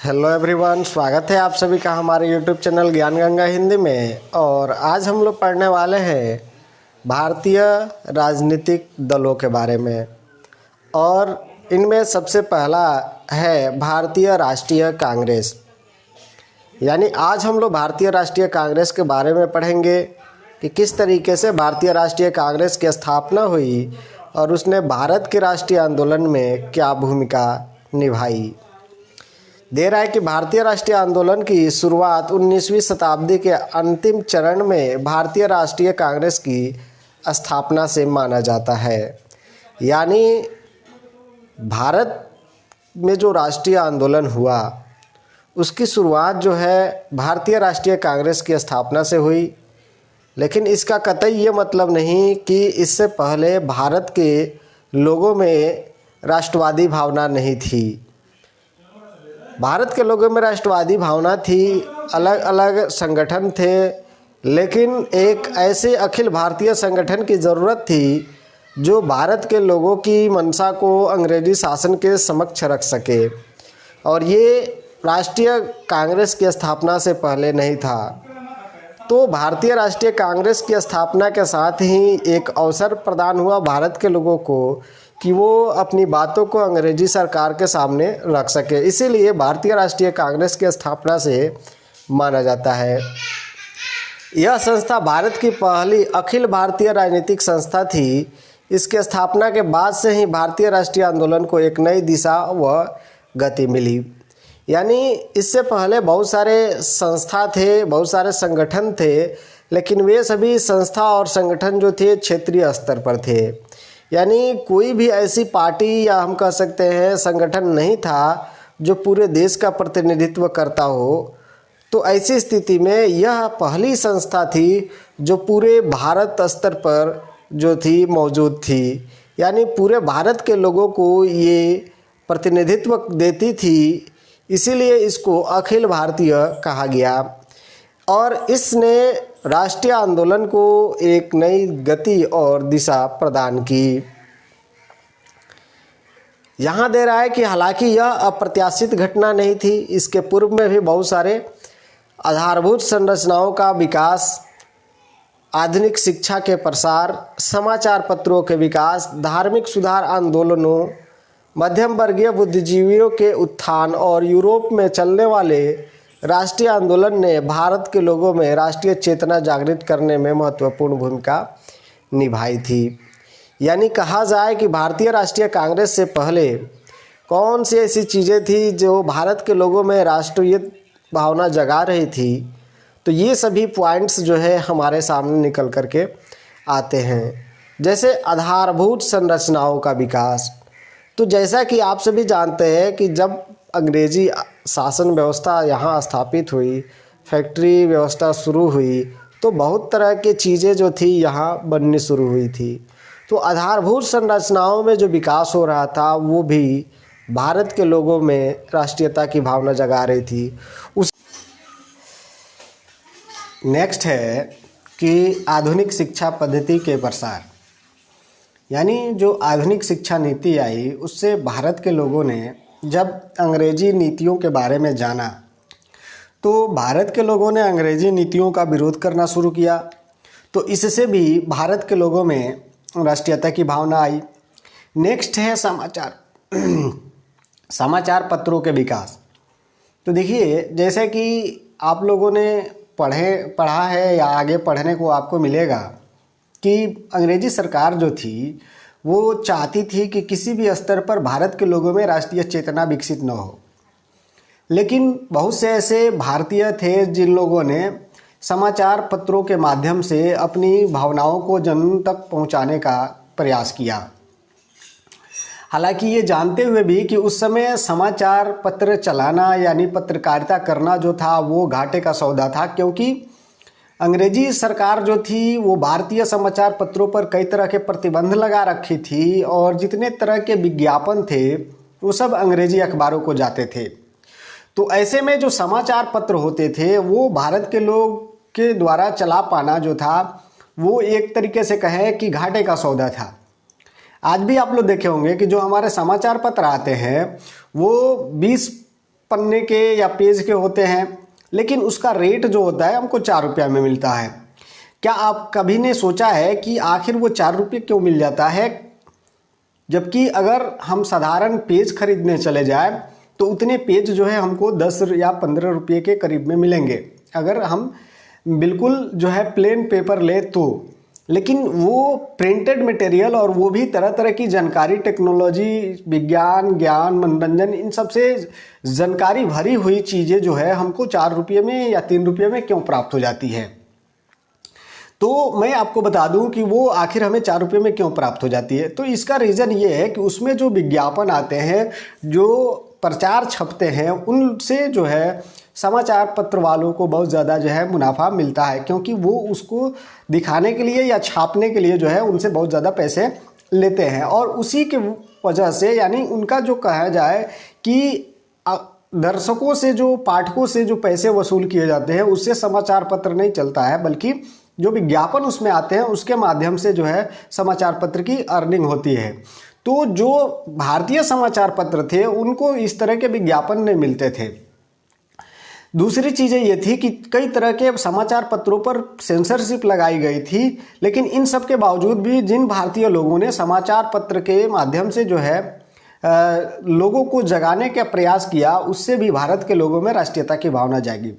Hello everyone, स्वागत है आप सभी का हमारे यूट्यूब चैनल ज्ञान गंगा हिंदी में। और आज हम लोग पढ़ने वाले हैं भारतीय राजनीतिक दलों के बारे में। और इनमें सबसे पहला है भारतीय राष्ट्रीय कांग्रेस। यानी आज हम लोग भारतीय राष्ट्रीय कांग्रेस के बारे में पढ़ेंगे कि किस तरीके से भारतीय राष्ट्रीय कांग्रेस की स्थापना हुई और उसने भारत के राष्ट्रीय आंदोलन में क्या भूमिका निभाई। दे रहा है कि भारतीय राष्ट्रीय आंदोलन की शुरुआत 19वीं शताब्दी के अंतिम चरण में भारतीय राष्ट्रीय कांग्रेस की स्थापना से माना जाता है। यानी भारत में जो राष्ट्रीय आंदोलन हुआ उसकी शुरुआत जो है भारतीय राष्ट्रीय कांग्रेस की स्थापना से हुई। लेकिन इसका कतई ये मतलब नहीं कि इससे पहले भारत के लोगों में राष्ट्रवादी भावना नहीं थी। भारत के लोगों में राष्ट्रवादी भावना थी, अलग अलग संगठन थे, लेकिन एक ऐसे अखिल भारतीय संगठन की ज़रूरत थी जो भारत के लोगों की मंशा को अंग्रेजी शासन के समक्ष रख सके। और ये राष्ट्रीय कांग्रेस की स्थापना से पहले नहीं था। तो भारतीय राष्ट्रीय कांग्रेस की स्थापना के साथ ही एक अवसर प्रदान हुआ भारत के लोगों को कि वो अपनी बातों को अंग्रेजी सरकार के सामने रख सके। इसीलिए भारतीय राष्ट्रीय कांग्रेस की स्थापना से माना जाता है। यह संस्था भारत की पहली अखिल भारतीय राजनीतिक संस्था थी। इसके स्थापना के बाद से ही भारतीय राष्ट्रीय आंदोलन को एक नई दिशा व गति मिली। यानी इससे पहले बहुत सारे संस्था थे, बहुत सारे संगठन थे, लेकिन वे सभी संस्था और संगठन जो थे क्षेत्रीय स्तर पर थे। यानी कोई भी ऐसी पार्टी या हम कह सकते हैं संगठन नहीं था जो पूरे देश का प्रतिनिधित्व करता हो। तो ऐसी स्थिति में यह पहली संस्था थी जो पूरे भारत स्तर पर जो थी मौजूद थी। यानी पूरे भारत के लोगों को ये प्रतिनिधित्व देती थी, इसीलिए इसको अखिल भारतीय कहा गया। और इसने राष्ट्रीय आंदोलन को एक नई गति और दिशा प्रदान की। यहाँ दे रहा है कि हालांकि यह अप्रत्याशित घटना नहीं थी। इसके पूर्व में भी बहुत सारे आधारभूत संरचनाओं का विकास, आधुनिक शिक्षा के प्रसार, समाचार पत्रों के विकास, धार्मिक सुधार आंदोलनों, मध्यम वर्गीय बुद्धिजीवियों के उत्थान और यूरोप में चलने वाले राष्ट्रीय आंदोलन ने भारत के लोगों में राष्ट्रीय चेतना जागृत करने में महत्वपूर्ण भूमिका निभाई थी। यानी कहा जाए कि भारतीय राष्ट्रीय कांग्रेस से पहले कौन सी ऐसी चीज़ें थी जो भारत के लोगों में राष्ट्रीय भावना जगा रही थी, तो ये सभी पॉइंट्स जो है हमारे सामने निकल करके आते हैं। जैसे आधारभूत संरचनाओं का विकास। तो जैसा कि आप सभी जानते हैं कि जब अंग्रेजी शासन व्यवस्था यहाँ स्थापित हुई, फैक्ट्री व्यवस्था शुरू हुई, तो बहुत तरह की चीज़ें जो थी यहाँ बननी शुरू हुई थी। तो आधारभूत संरचनाओं में जो विकास हो रहा था वो भी भारत के लोगों में राष्ट्रीयता की भावना जगा रही थी। उस नेक्स्ट है कि आधुनिक शिक्षा पद्धति के प्रसार। यानी जो आधुनिक शिक्षा नीति आई उससे भारत के लोगों ने जब अंग्रेजी नीतियों के बारे में जाना तो भारत के लोगों ने अंग्रेजी नीतियों का विरोध करना शुरू किया। तो इससे भी भारत के लोगों में राष्ट्रीयता की भावना आई। नेक्स्ट है समाचार पत्रों के विकास। तो देखिए, जैसे कि आप लोगों ने पढ़ा है या आगे पढ़ने को आपको मिलेगा कि अंग्रेजी सरकार जो थी वो चाहती थी कि किसी भी स्तर पर भारत के लोगों में राष्ट्रीय चेतना विकसित न हो। लेकिन बहुत से ऐसे भारतीय थे जिन लोगों ने समाचार पत्रों के माध्यम से अपनी भावनाओं को जन तक पहुंचाने का प्रयास किया। हालांकि ये जानते हुए भी कि उस समय समाचार पत्र चलाना यानी पत्रकारिता करना जो था वो घाटे का सौदा था, क्योंकि अंग्रेजी सरकार जो थी वो भारतीय समाचार पत्रों पर कई तरह के प्रतिबंध लगा रखी थी और जितने तरह के विज्ञापन थे वो सब अंग्रेजी अखबारों को जाते थे। तो ऐसे में जो समाचार पत्र होते थे वो भारत के लोग के द्वारा चला पाना जो था वो एक तरीके से कहें कि घाटे का सौदा था। आज भी आप लोग देखे होंगे कि जो हमारे समाचार पत्र आते हैं वो पन्ने के या पेज के होते हैं, लेकिन उसका रेट जो होता है हमको 4 रुपया में मिलता है। क्या आप कभी ने सोचा है कि आखिर वो 4 रुपये क्यों मिल जाता है, जबकि अगर हम साधारण पेज खरीदने चले जाएं तो उतने पेज जो है हमको 10 या 15 रुपये के करीब में मिलेंगे, अगर हम बिल्कुल जो है प्लेन पेपर ले तो। लेकिन वो प्रिंटेड मटेरियल और वो भी तरह तरह की जानकारी, टेक्नोलॉजी, विज्ञान, ज्ञान, मनोरंजन, इन सब से जानकारी भरी हुई चीज़ें जो है हमको 4 रुपये में या 3 रुपये में क्यों प्राप्त हो जाती है। तो मैं आपको बता दूं कि वो आखिर हमें 4 रुपये में क्यों प्राप्त हो जाती है। तो इसका रीज़न ये है कि उसमें जो विज्ञापन आते हैं, जो प्रचार छपते हैं, उनसे जो है समाचार पत्र वालों को बहुत ज़्यादा जो है मुनाफा मिलता है, क्योंकि वो उसको दिखाने के लिए या छापने के लिए जो है उनसे बहुत ज़्यादा पैसे लेते हैं। और उसी के वजह से, यानी उनका जो कहा जाए कि दर्शकों से, जो पाठकों से जो पैसे वसूल किए जाते हैं, उससे समाचार पत्र नहीं चलता है, बल्कि जो विज्ञापन उसमें आते हैं उसके माध्यम से जो है समाचार पत्र की अर्निंग होती है। तो जो भारतीय समाचार पत्र थे उनको इस तरह के विज्ञापन नहीं मिलते थे। दूसरी चीज़ ये थी कि कई तरह के समाचार पत्रों पर सेंसरशिप लगाई गई थी, लेकिन इन सब के बावजूद भी जिन भारतीय लोगों ने समाचार पत्र के माध्यम से जो है लोगों को जगाने का प्रयास किया, उससे भी भारत के लोगों में राष्ट्रीयता की भावना जागी।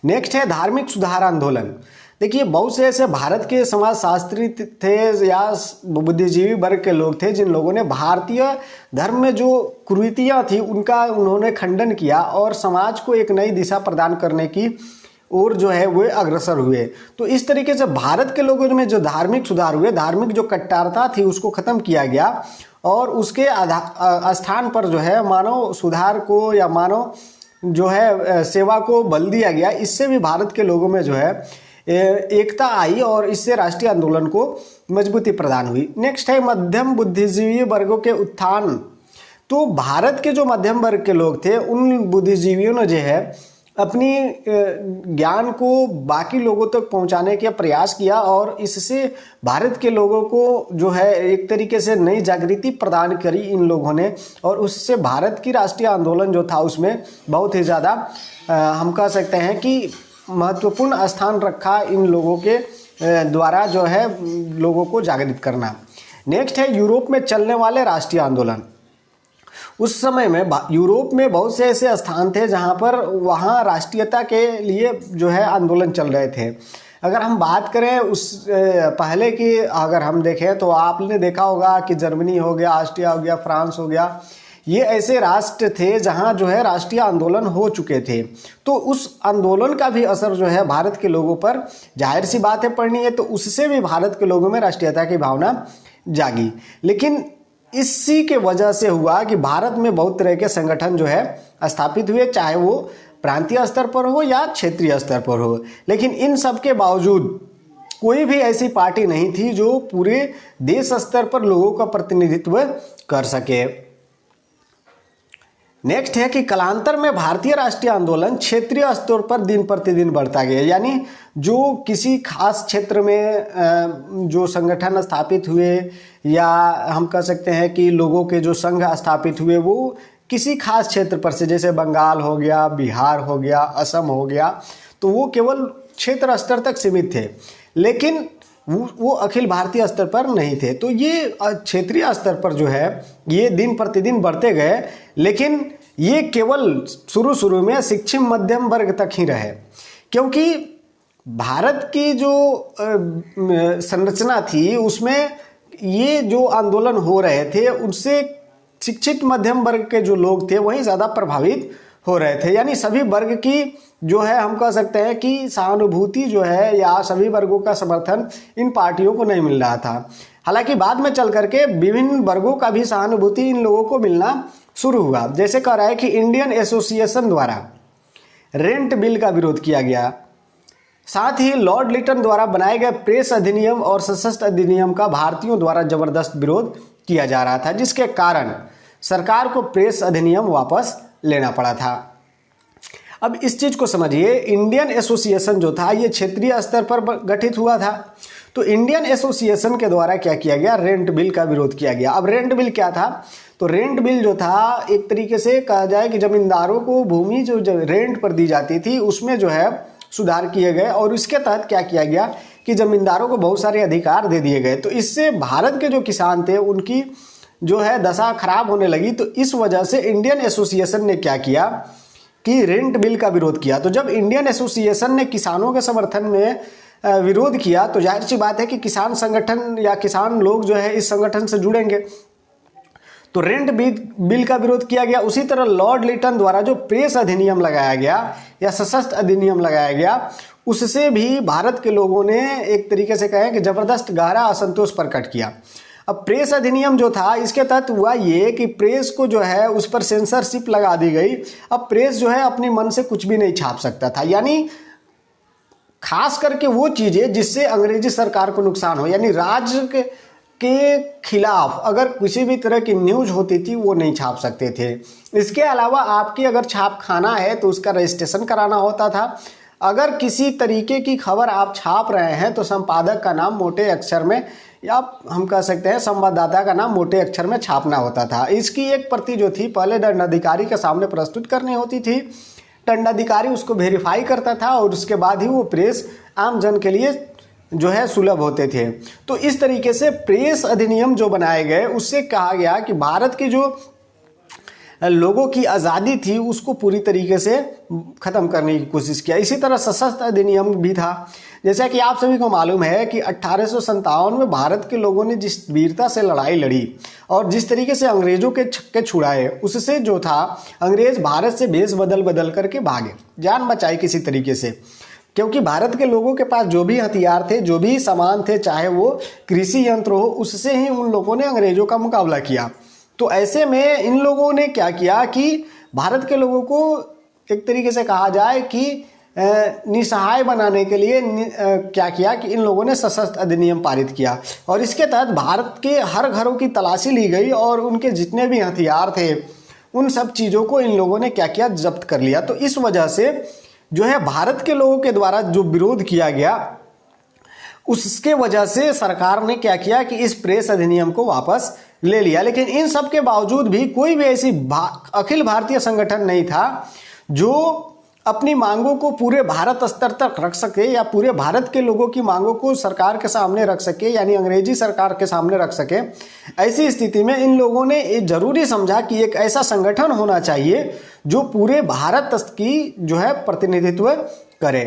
नेक्स्ट है धार्मिक सुधार आंदोलन। देखिए, बहुत से ऐसे भारत के समाजशास्त्री थे या बुद्धिजीवी वर्ग के लोग थे जिन लोगों ने भारतीय धर्म में जो कुरीतियाँ थी उनका उन्होंने खंडन किया और समाज को एक नई दिशा प्रदान करने की ओर जो है वो अग्रसर हुए। तो इस तरीके से भारत के लोगों में जो धार्मिक सुधार हुए, धार्मिक जो कट्टरता थी उसको ख़त्म किया गया और उसके स्थान पर जो है मानव सुधार को या मानव जो है सेवा को बल दिया गया। इससे भी भारत के लोगों में जो है एकता आई और इससे राष्ट्रीय आंदोलन को मजबूती प्रदान हुई। नेक्स्ट है मध्यम बुद्धिजीवी वर्गों के उत्थान। तो भारत के जो मध्यम वर्ग के लोग थे, उन बुद्धिजीवियों ने जो है अपनी ज्ञान को बाकी लोगों तक पहुंचाने का प्रयास किया और इससे भारत के लोगों को जो है एक तरीके से नई जागृति प्रदान करी इन लोगों ने, और उससे भारत की राष्ट्रीय आंदोलन जो था उसमें बहुत ही ज़्यादा हम कह सकते हैं कि महत्वपूर्ण स्थान रखा इन लोगों के द्वारा जो है लोगों को जागृत करना। नेक्स्ट है यूरोप में चलने वाले राष्ट्रीय आंदोलन। उस समय में यूरोप में बहुत से ऐसे स्थान थे जहां पर वहां राष्ट्रीयता के लिए जो है आंदोलन चल रहे थे। अगर हम बात करें उस पहले की, अगर हम देखें तो आपने देखा होगा कि जर्मनी हो गया, ऑस्ट्रिया हो गया, फ्रांस हो गया, ये ऐसे राष्ट्र थे जहां जो है राष्ट्रीय आंदोलन हो चुके थे। तो उस आंदोलन का भी असर जो है भारत के लोगों पर जाहिर सी बात है पड़नी है, तो उससे भी भारत के लोगों में राष्ट्रीयता की भावना जागी। लेकिन इसी के वजह से हुआ कि भारत में बहुत तरह के संगठन जो है स्थापित हुए, चाहे वो प्रांतीय स्तर पर हो या क्षेत्रीय स्तर पर हो। लेकिन इन सब के बावजूद कोई भी ऐसी पार्टी नहीं थी जो पूरे देश स्तर पर लोगों का प्रतिनिधित्व कर सके। नेक्स्ट है कि कालांतर में भारतीय राष्ट्रीय आंदोलन क्षेत्रीय स्तर पर दिन प्रतिदिन बढ़ता गया। यानी जो किसी खास क्षेत्र में जो संगठन स्थापित हुए या हम कह सकते हैं कि लोगों के जो संघ स्थापित हुए वो किसी खास क्षेत्र पर से, जैसे बंगाल हो गया, बिहार हो गया, असम हो गया, तो वो केवल क्षेत्र स्तर तक सीमित थे, लेकिन वो अखिल भारतीय स्तर पर नहीं थे। तो ये क्षेत्रीय स्तर पर जो है ये दिन प्रतिदिन बढ़ते गए, लेकिन ये केवल शुरू में शिक्षित मध्यम वर्ग तक ही रहे, क्योंकि भारत की जो संरचना थी उसमें ये जो आंदोलन हो रहे थे उनसे शिक्षित मध्यम वर्ग के जो लोग थे वही ज़्यादा प्रभावित हो रहे थे। यानी सभी वर्ग की जो है हम कह सकते हैं कि सहानुभूति जो है या सभी वर्गों का समर्थन इन पार्टियों को नहीं मिल रहा था। हालांकि बाद में चल करके विभिन्न वर्गों का भी सहानुभूति इन लोगों को मिलना शुरू हुआ। जैसे कह रहा है कि इंडियन एसोसिएशन द्वारा रेंट बिल का विरोध किया गया, साथ ही लॉर्ड लिटन द्वारा बनाए गए प्रेस अधिनियम और सशस्त्र अधिनियम का भारतीयों द्वारा जबरदस्त विरोध किया जा रहा था, जिसके कारण सरकार को प्रेस अधिनियम वापस लेना पड़ा था। अब इस चीज को समझिए, इंडियन एसोसिएशन जो था ये क्षेत्रीय स्तर पर गठित हुआ था। तो इंडियन एसोसिएशन के द्वारा क्या किया गया, रेंट बिल का विरोध किया गया। अब रेंट बिल क्या था, तो रेंट बिल जो था एक तरीके से कहा जाए कि जमींदारों को भूमि जो रेंट पर दी जाती थी उसमें जो है सुधार किए गए, और इसके तहत क्या किया गया कि जमींदारों को बहुत सारे अधिकार दे दिए गए। तो इससे भारत के जो किसान थे उनकी जो है दशा खराब होने लगी। तो इस वजह से इंडियन एसोसिएशन ने क्या किया कि रेंट बिल का विरोध किया। तो जब इंडियन एसोसिएशन ने किसानों के समर्थन में विरोध किया तो जाहिर सी बात है कि किसान संगठन या किसान लोग जो है इस संगठन से जुड़ेंगे, तो रेंट बिल का विरोध किया गया। उसी तरह लॉर्ड लिटन द्वारा जो प्रेस अधिनियम लगाया गया या सशस्त्र अधिनियम लगाया गया, उससे भी भारत के लोगों ने एक तरीके से कहें कि जबरदस्त गहरा असंतोष प्रकट किया। अब प्रेस अधिनियम जो था इसके तहत हुआ ये कि प्रेस को जो है उस पर सेंसरशिप लगा दी गई। अब प्रेस जो है अपनी मन से कुछ भी नहीं छाप सकता था, यानी खास करके वो चीजें जिससे अंग्रेजी सरकार को नुकसान हो, यानी राज्य के खिलाफ अगर किसी भी तरह की न्यूज होती थी वो नहीं छाप सकते थे। इसके अलावा आपकी अगर छाप खाना है तो उसका रजिस्ट्रेशन कराना होता था। अगर किसी तरीके की खबर आप छाप रहे हैं तो संपादक का नाम मोटे अक्षर में, या हम कह सकते हैं संवाददाता का नाम मोटे अक्षर में छापना होता था। इसकी एक प्रति जो थी पहले दंडाधिकारी के सामने प्रस्तुत करनी होती थी, दंडाधिकारी उसको वेरीफाई करता था और उसके बाद ही वो प्रेस आम जन के लिए जो है सुलभ होते थे। तो इस तरीके से प्रेस अधिनियम जो बनाए गए उससे कहा गया कि भारत की जो लोगों की आज़ादी थी उसको पूरी तरीके से ख़त्म करने की कोशिश किया। इसी तरह सशस्त्र अधिनियम भी था। जैसा कि आप सभी को मालूम है कि 1857 में भारत के लोगों ने जिस वीरता से लड़ाई लड़ी और जिस तरीके से अंग्रेजों के छक्के छुड़ाए, उससे जो था अंग्रेज भारत से भेष बदल बदल करके भागे, जान बचाई किसी तरीके से, क्योंकि भारत के लोगों के पास जो भी हथियार थे, जो भी सामान थे, चाहे वो कृषि यंत्र हो, उससे ही उन लोगों ने अंग्रेजों का मुकाबला किया। तो ऐसे में इन लोगों ने क्या किया कि भारत के लोगों को एक तरीके से कहा जाए कि निसहाय बनाने के लिए क्या किया कि इन लोगों ने सशस्त्र अधिनियम पारित किया, और इसके तहत भारत के हर घरों की तलाशी ली गई और उनके जितने भी हथियार थे उन सब चीज़ों को इन लोगों ने क्या किया, जब्त कर लिया। तो इस वजह से जो है भारत के लोगों के द्वारा जो विरोध किया गया उसके वजह से सरकार ने क्या किया कि इस प्रेस अधिनियम को वापस ले लिया। लेकिन इन सब के बावजूद भी कोई भी ऐसी अखिल भारतीय संगठन नहीं था जो अपनी मांगों को पूरे भारत स्तर तक रख सके या पूरे भारत के लोगों की मांगों को सरकार के सामने रख सके, यानी अंग्रेजी सरकार के सामने रख सके। ऐसी स्थिति में इन लोगों ने ये जरूरी समझा कि एक ऐसा संगठन होना चाहिए जो पूरे भारत की जो है प्रतिनिधित्व करे।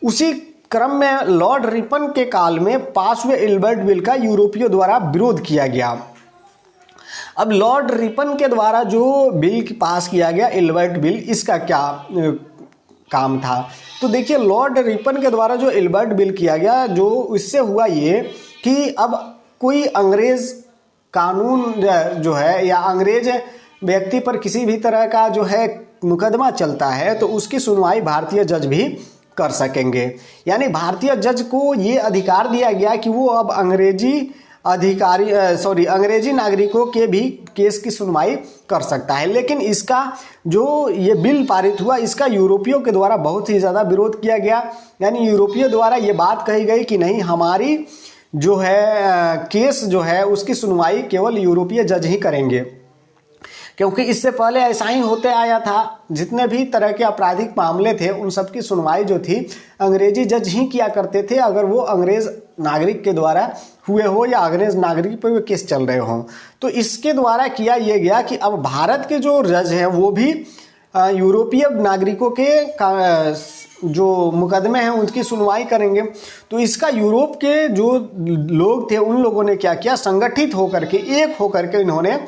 उसी क्रम में लॉर्ड रिपन के काल में पास हुए इल्बर्ट बिल का यूरोपियों द्वारा विरोध किया गया। अब लॉर्ड रिपन के द्वारा जो बिल पास किया गया इल्बर्ट बिल, इसका क्या काम था, तो देखिए लॉर्ड रिपन के द्वारा जो इल्बर्ट बिल किया गया, जो इससे हुआ ये कि अब कोई अंग्रेज कानून जो है या अंग्रेज व्यक्ति पर किसी भी तरह का जो है मुकदमा चलता है तो उसकी सुनवाई भारतीय जज भी कर सकेंगे। यानी भारतीय जज को ये अधिकार दिया गया कि वो अब अंग्रेजी नागरिकों के भी केस की सुनवाई कर सकता है। लेकिन इसका जो ये बिल पारित हुआ इसका यूरोपियों के द्वारा बहुत ही ज़्यादा विरोध किया गया। यानी यूरोपियों द्वारा ये बात कही गई कि नहीं, हमारी जो है केस जो है उसकी सुनवाई केवल यूरोपीय जज ही करेंगे, क्योंकि इससे पहले ऐसा ही होते आया था। जितने भी तरह के आपराधिक मामले थे उन सब की सुनवाई जो थी अंग्रेजी जज ही किया करते थे, अगर वो अंग्रेज नागरिक के द्वारा हुए हो या अंग्रेज नागरिक पर केस चल रहे हों। तो इसके द्वारा किया ये गया कि अब भारत के जो जज हैं वो भी यूरोपीय नागरिकों के जो मुकदमे हैं उनकी सुनवाई करेंगे। तो इसका यूरोप के जो लोग थे उन लोगों ने क्या किया, संगठित होकर के एक होकर के इन्होंने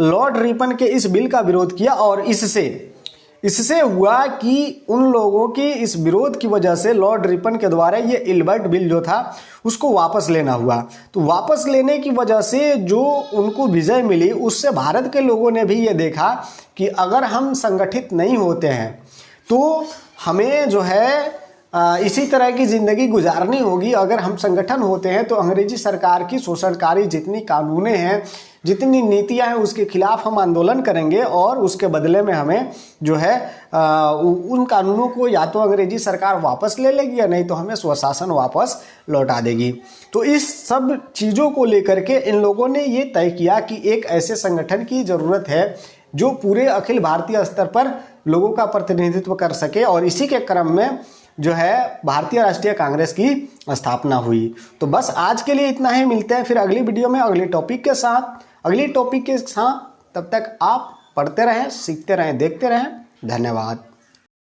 लॉर्ड रिपन के इस बिल का विरोध किया, और इससे हुआ कि उन लोगों की इस विरोध की वजह से लॉर्ड रिपन के द्वारा ये इल्बर्ट बिल जो था उसको वापस लेना हुआ। तो वापस लेने की वजह से जो उनको विजय मिली उससे भारत के लोगों ने भी ये देखा कि अगर हम संगठित नहीं होते हैं तो हमें जो है इसी तरह की ज़िंदगी गुजारनी होगी। अगर हम संगठन होते हैं तो अंग्रेजी सरकार की शोषणकारी जितनी कानूनें हैं, जितनी नीतियां हैं, उसके खिलाफ हम आंदोलन करेंगे और उसके बदले में हमें जो है उन कानूनों को या तो अंग्रेजी सरकार वापस ले लेगी या नहीं तो हमें स्वशासन वापस लौटा देगी। तो इस सब चीज़ों को लेकर के इन लोगों ने ये तय किया कि एक ऐसे संगठन की ज़रूरत है जो पूरे अखिल भारतीय स्तर पर लोगों का प्रतिनिधित्व कर सके, और इसी के क्रम में जो है भारतीय राष्ट्रीय कांग्रेस की स्थापना हुई। तो बस आज के लिए इतना ही, मिलते हैं फिर अगली वीडियो में अगले टॉपिक के साथ। तब तक आप पढ़ते रहें, सीखते रहें, देखते रहें। धन्यवाद।